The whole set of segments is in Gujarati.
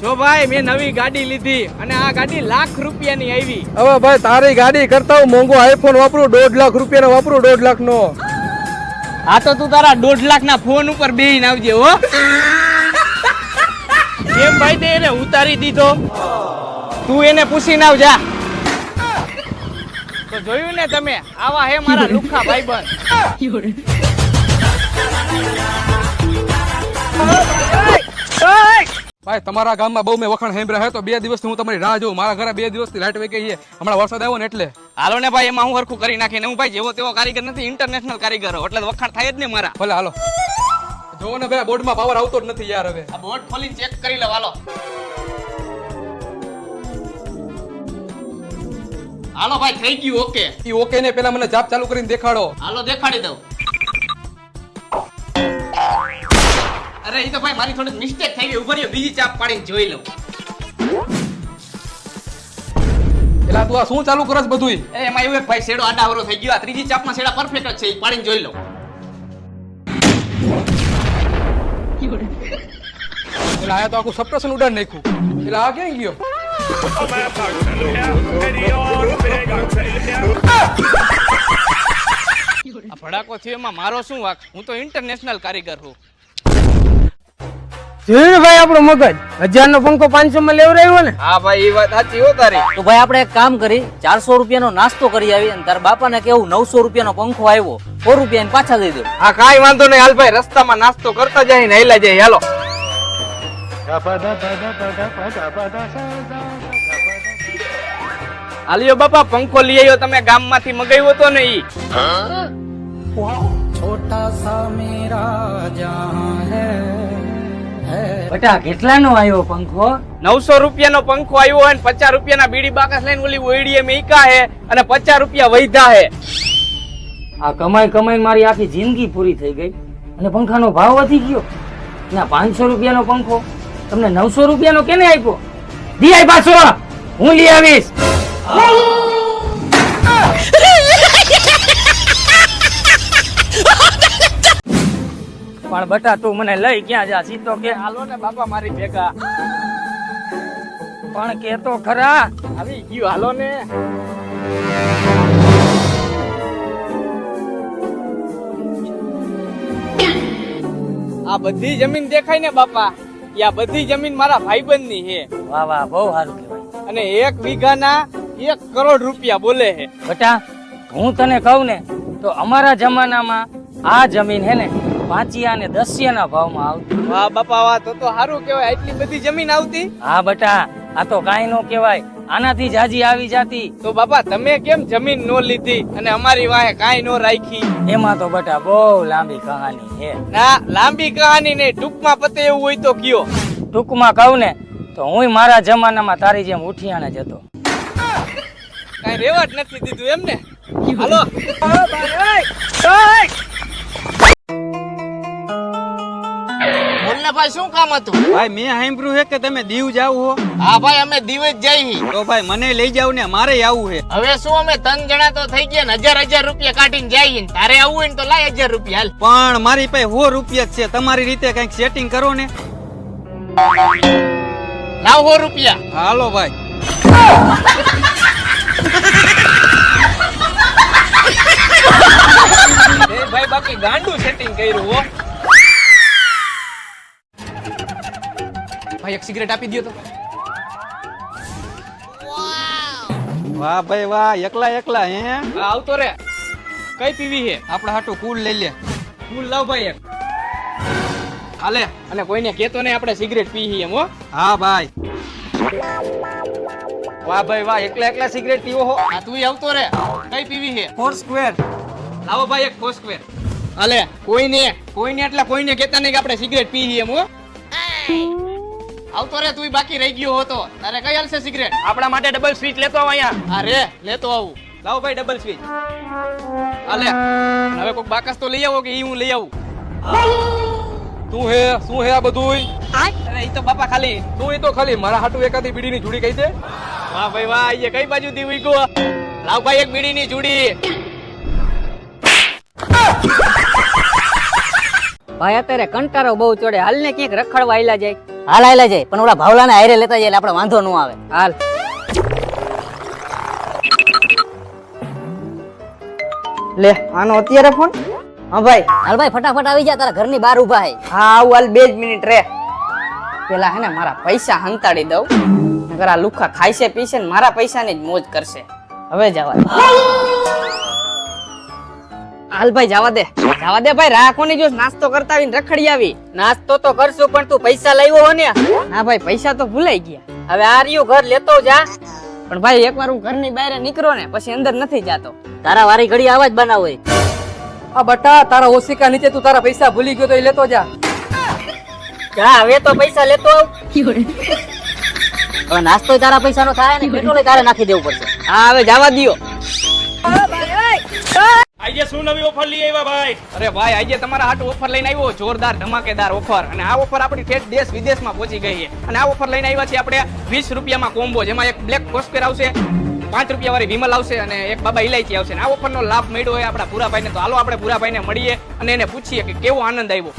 જો ભાઈ મેં નવી ગાડી લીધી અને આ ગાડી લાખ રૂપિયાની આવી. હવે ભાઈ તારી ગાડી કરતા હું મોંઘો આઈફોન વાપરું 1.5 લાખ રૂપિયાનો વાપરું 1.5 લાખનો. આ તો તું તારા 1.5 લાખના ફોન ઉપર બેહીને આવજે હો. કેમ ભાઈ તે એને ઉતારી દીધો? તું એને પૂછીને આવ જા. તો જોયું ને તમે, આવા હે મારા લુખા ભાઈબંધ. ભાઈ તમારા ગામમાં બહુ મેં વખાણ સાંભળ્યા હે તો 2 દિવસથી હું તમારી રાહ જોઉં. મારા ઘરે 2 દિવસથી લાઈટ વહી ગઈ છે. હમણાં વરસાદ આવ્યો ને એટલે. હાલો ને ભાઈ, એમાં હું હરખું કરી નાખીને હું ભાઈ જેવો તેવો કારીગર નથી, ઇન્ટરનેશનલ કારીગર એટલે વખાણ થાય જ ને મારા. ભલે હાલો. જોવો ને ભાઈ બોર્ડમાં પાવર આવતો જ નથી યાર. હવે આ બોર્ડ ખોલીને ચેક કરી લો. હાલો હાલો ભાઈ, થઈ ગયું ઓકે. ઈ ઓકે ને પેલા મને જાપ ચાલુ કરીને દેખાડો. હાલો દેખાડી દઉં. અરે ઈ તો ભાઈ મારી થોડીક મિસ્ટેક થઈ ગઈ. ઉભો રહ્યો, બીજી ચાપ પાડીને જોઈ લઉં. એલા તું આ શું ચાલુ કરસ બધુંય? એમાં એવું એક ભાઈ શેડો આડાવરો થઈ ગયો. આ ત્રીજી ચાપમાં શેડા પરફેક્ટ જ છે, ઈ પાડીને જોઈ લઉં. એલા આયા તો આખું સપ્રેશન ઉડાડ નાખ્યું. એલા આ ક્યાં ગયો? આ ભડાકો થયો એમાં મારો શું વાંક? હું તો ઇન્ટરનેશનલ કારીગર છું. જોયું ને ભાઈ આપણો મગજ 1000 નો પંખો 500 માં લેવરાયો ને. હા ભાઈ, એ વાત સાચી હો તારી. તો ભાઈ આપણે એક કામ કરી 400 રૂપિયાનો નાસ્તો કરી આવી અને તારા બાપાને કેવું 900 રૂપિયાનો પંખો આવ્યો 100 રૂપિયા પાછા દઈ દે. હા કાઈ વાંધો નહીં. હાલ ભાઈ, રસ્તામાં નાસ્તો કરતા જાય ને હેલા જાય. હાલો આલિયો બાપા, પંખો લઈ આવ્યો તમે ગામમાંથી મગાવ્યો તો ને ઈ. બેટા કેટલાનો આવ્યો પંખો? 900 રૂપિયાનો પંખો આવ્યો હોય ને 50 રૂપિયાના બીડી બાકસ લઈને ઓલી ઓઈડીએ મેકા હે અને 50 રૂપિયા વૈધા હે. આ કમાઈ મારી આખી જિંદગી પૂરી થઈ ગઈ અને પંખાનો ભાવ વધી ગયો. ના 500 રૂપિયાનો પંખો તમને 900 રૂપિયાનો કેને આપ્યો? દી આય પાછો, હું લઈ આવીશ. પણ બટા તું મને લઈ ક્યાં જા? સીધો કે હાલો ને બાપા મારી ભેગા. પણ કે તો ખરા. આવી ગયો, હાલો ને. આ બધી જમીન દેખાય ને બાપા, આ બધી જમીન મારા ભાઈબંધની છે. વાહ વાહ, બહુ સારું કહેવાય. અને 1 વીઘાના 1 કરોડ રૂપિયા બોલે છે. બેટા હું તને કહું ને તો અમારા જમાનામાં આ જમીન હે ને 5 અને 10 ના ભાવમાં આવતી. વાહ બાપા વાહ, તો સારું કહેવાય. આટલી બધી જમીન આવતી? હા બેટા, આ તો કાઈ નો કહેવાય, આનાથી જ હાજી આવી જાતી. તો બાપા તમે કેમ જમીન નો લીધી અને અમારી વાહે કાઈ નો રાખી? એમાં તો બેટા બહુ લાંબી કહાની છે. ના લાંબી કહાની નહીં, ટૂંકમાં પતે એવું હોય તો કયો. ટૂંકમાં કહું ને તો હું મારા જમાનામાં તારી જેમ ઉઠિયાને જ હતો. કઈ રેવા જ નથી દીધું એમ ને? હાલો બોલને ભાઈ, શું કામ હતું? ભાઈ મેં સાંભળ્યું છે કે તમે દીવ જાવ હો. હા ભાઈ, અમે દીવ જ જઈ. તો ભાઈ મને લઈ જાવ ને, મારે આવવું છે. હવે શું અમે 3 જણા તો થઈ ગયા ને, 1000 રૂપિયા કાઢીને જઈએ. તારે આવવું હોય ને તો લાય 1000 રૂપિયા. હાલ પણ મારી પાસે 100 રૂપિયા જ છે. તમારી રીતે કઈક સેટિંગ કરો ને. લાવ 100 રૂપિયા. હાલો ભાઈ. ભાઈ બાકી ગાંડું સેટિંગ કર્યું હો. ભાઈ એક સિગરેટ આપી દો તો. વાહ ભાઈ વાહ, એકલા હે. આવતો રે. કઈ પીવી છે? આપડા હાટુ કુલ લઈ લે. ફૂલ લાવ ભાઈ એક. હાલે, અને કોઈને કેતો નહીં આપણે સિગરેટ પીહી એમ હો. હા ભાઈ. વાહ ભાઈ વાહ, એકલા સિગરેટ પીવો હો. આ તું આવતો રે. કઈ પીવી છે? 4 સ્ક્વેર. લાવો ભાઈ એક 4 સ્ક્વેર. હાલે, કોઈને એટલે કોઈને કેતા નહીં કે આપણે સિગરેટ પીહી એમ હો. આવતો રે, તું બાકી રહી ગયો હતો. તારે કઈ હાલશે સિગરેટ? આપણા માટે ડબલ સ્વીચ લેતો આવ અહીંયા. હા રે, લેતો આવું. લાવો ભાઈ ડબલ સ્વીચ. હાલે, હવે કોક બાકસ તો લઈ આવો કે ઈ હું લઈ આવું. શું હે આ બધુંય? અરે ઈ તો બાપા ખાલી તું એ તો ખાલી મારા હાટુ એકાદી બીડીની જોડી કહી દે. વાહ ભાઈ વાહ, એ કઈ બાજુ થી ઉઈગો? લાવ ભાઈ એક બીડીની જોડી. ભાઈ અત્યારે કંટાળો બહુ ચડે, હાલ ને ક્યાંક રખડવા આયલા જાય. હાલ હાલ જાય પણ ઓલા ભાવલાને હારે લેતા જાય એટલે આપણે વાંધો ન આવે. હાલ. લે આનો અત્યારે ફોન. હા ભાઈ. હાલ ભાઈ ફટાફટ આવી જા, તારા ઘરની બહાર ઊભા હે. હા આવું હાલ 2 જ મિનિટ રે. પેલા હે ને મારા પૈસા હંતાડી દઉં, નકર આ લુખા ખાઈશે પીશે ને મારા પૈસાની જ મોજ કરશે. હવે જવા દે. હાલ ભાઈ જવા દે ભાઈ. રાખોની જો નાસ્તો કરતા આવીને રખડી આવી. નાસ્તો તો કરશું પણ તું પૈસા લાવ્યો હો ને? હા ભાઈ પૈસા તો ભૂલાઈ ગયા. હવે આ રહ્યું ઘર લેતો જા. પણ ભાઈ એકવાર હું ઘરની બહાર નીકળો ને પછી અંદર નથી જાતો. તારા વારી ઘડી આવા જ બનાવો હોય. આ બટા તારા ઓશિકા નીચે તું તારા પૈસા ભૂલી ગયો તો એ લેતો જા. જા હવે તો પૈસા લેતો આવ. હવે નાસ્તો તારા પૈસાનો થાય ને પેટ્રોલ તારે નાખી દેવું પડશે. હા હવે જવા દ્યો. આજે શું નવી ઓફર લઈ આવ્યા ભાઈ? અરે ભાઈ આજે તમારા હાટુ ઓફર લઈને આવ્યો, જોરદાર ધમાકેદાર ઓફર. અને આ ઓફર આપણી ઠેઠ દેશ વિદેશમાં પહોંચી ગઈ છે. અને આ ઓફર લઈને આવ્યા છે આપણે 20 રૂપિયામાં કોમ્બો, જેમાં એક બ્લેક કોસ્પેર આવશે, 5 રૂપિયા વાળી વિમલ આવશે અને એક બાબા ઇલાયચી આવશે. અને આ ઓફરનો લાભ મળ્યો હોય આપણા ભૂરાભાઈને. તો હાલો આપણે ભૂરાભાઈને મળીએ અને એને પૂછીએ કે કેવો આનંદ આવ્યો.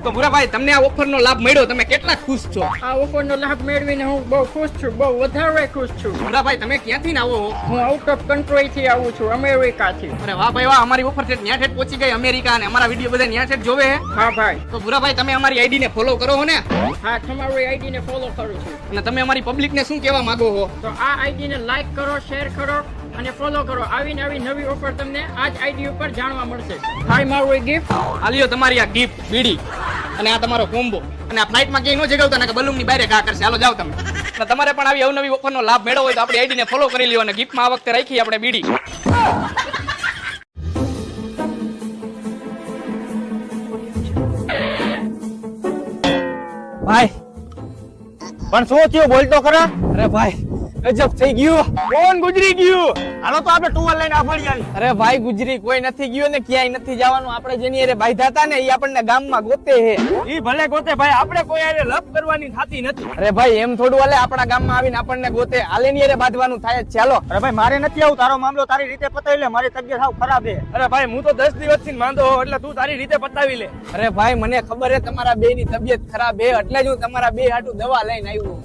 તો ભૂરાભાઈ તમને આ ઓફરનો લાભ મળ્યો, તમે કેટલા ખુશ છો? આ ઓફરનો લાભ મેળવીને હું બહુ ખુશ છું, બહુ વધારે ખુશ છું. ભૂરાભાઈ તમે ક્યાંથી ના આવો? હું આઉટ ઓફ કન્ટ્રી થી આવું છું, અમેરિકાથી. અરે વાહ ભાઈ વાહ, અમારી ઓફર ઠેઠ ન્યા ઠેઠ પહોંચી ગઈ અમેરિકા અને અમારા વિડીયો બધા ન્યા ઠેઠ જોવે હે. હા ભાઈ. તો ભૂરાભાઈ તમે અમારી આઈડી ને ફોલો કરો હો ને? હા તમારી આઈડી ને ફોલો કરું છું. અને તમે અમારી પબ્લિક ને શું કહેવા માંગો છો? તો આ આઈડી ને લાઈક કરો, શેર કરો અને ફોલો કરો. આવી નવી ઓફર તમને આ જ આઈડી ઉપર જાણવા મળશે. હાય મારું ગિફ્ટ. આલ્યો તમારી આ ગિફ્ટ બીડી અને આ તમારો કોમ્બો. અને આ ફ્લાઇટમાં ક્યાંય ન જગાવતા ને કે બલૂન ની બહાર ઘા કરશે. હાલો જાવ તમે. અને તમારે પણ આવી અવનવી ઓફરનો લાભ મેળવો હોય તો આપણી આઈડી ને ફોલો કરી લ્યો અને ગિફ્ટમાં આ વખતે રાખી આપણે બીડી. ભાઈ પણ શું થયું બોલ તો ખરા. અરે ભાઈ ગજબ થઈ ગયું. કોણ ગુજરી ગયું? હાલો તો આપણે ટુવલ લઈને આપણી આવી. અરે ભાઈ ગુજરી કોઈ નથી ગયું ને ક્યાંય નથી જવાનું. આપણે જેની હારે બાંધ્યા હતા ને એ આપણને ગામમાં ગોતે હે. ઈ ભલે ગોતે ભાઈ, આપણે કોઈ હારે લપ કરવાની થાતી નથી. અરે ભાઈ એમ થોડું હાલે, આપણા ગામમાં આવીને આપણને ગોતે. હાલે ની હારે બાંધવાનું થાય જ. ચાલો. અરે ભાઈ મારે નથી આવું, તારો મામલો તારી રીતે પતાવી લે. મારી તબિયત સાવ ખરાબ છે. અરે ભાઈ હું તો 10 દિવસથી માંદો હોઉં, એટલે તું તારી રીતે પતાવી લે. અરે ભાઈ મને ખબર હે તમારા બે ની તબિયત ખરાબ હે, એટલે જ હું તમારા બે હાટુ દવા લઈને આવ્યો.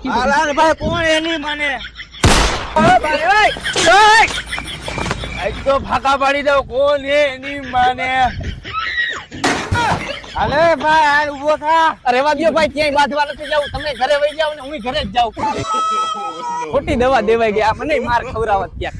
હાલ ભાઈ કોણ એની માને? આજ તો ફાકા પાડી દો. કોણ એની માને? અરે ભાઈ હાલ ઉભો થા. અરે વાગ્યો ભાઈ, ક્યાંય બાંધવા નથી જાવું. તમે ઘરે વહી જાવ ને હું ઘરે જ જાઉં. ખોટી દવા દેવાઈ ગયા, મને માર ખવડાવત ક્યાંક.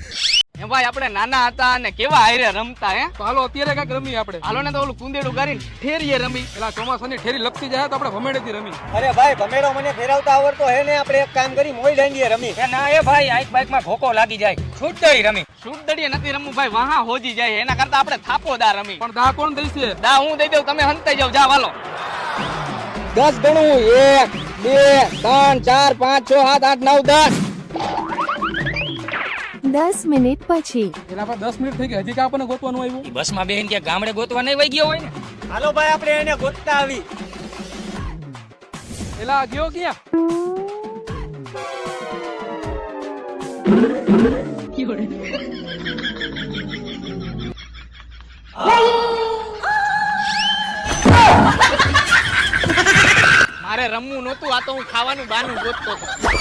હે ભાઈ આપણે નાના હતા અને કેવા હારે રમતા હે. તો હાલો અત્યારે કાંઈક રમી આપણે. હાલો ને તો ઓલું કુંદેડું ગારીને ઠેરીએ રમી. પેલા ચોમાસાની ઠેરી લપસી જાય તો આપણે ભમેડેથી રમી. અરે ભાઈ ભમેડો મને ફેરવતા આવડતો હે ને. આપણે એક કામ કરી મોઈ ડાંગીએ રમી. ના એ ભાઈ આઈક બાઈક માં ભોકો લાગી જાય. છૂટઈ રમી. છૂટદડીએ નથી રમવું ભાઈ, વાહા હોજી જાય. એના કરતા આપણે થાપોદાર રમી. પણ દા કોણ દઈશે? દા હું દઈ દઉં, તમે હંતાઈ જાવ. જા વાલો 10 ગણું. 1 2 3 4 5 6 7 8 9 10. 10 મિનિટ પછી. એટલે આપણે 10 મિનિટ થઈ ગઈ, હજી કાં આપણને ગોતવાનું આવ્યું? બસ માં બેહીને ત્યાં ગામડે ગોતવા નહીં વઈ ગયો હોય ને. હાલો ભાઈ આપણે એને ગોતતા આવી. એલા ગયો ક્યાં? મારે રમવું નહોતું, આ તો હું ખાવાનું બહાનું ગોતતો હતો.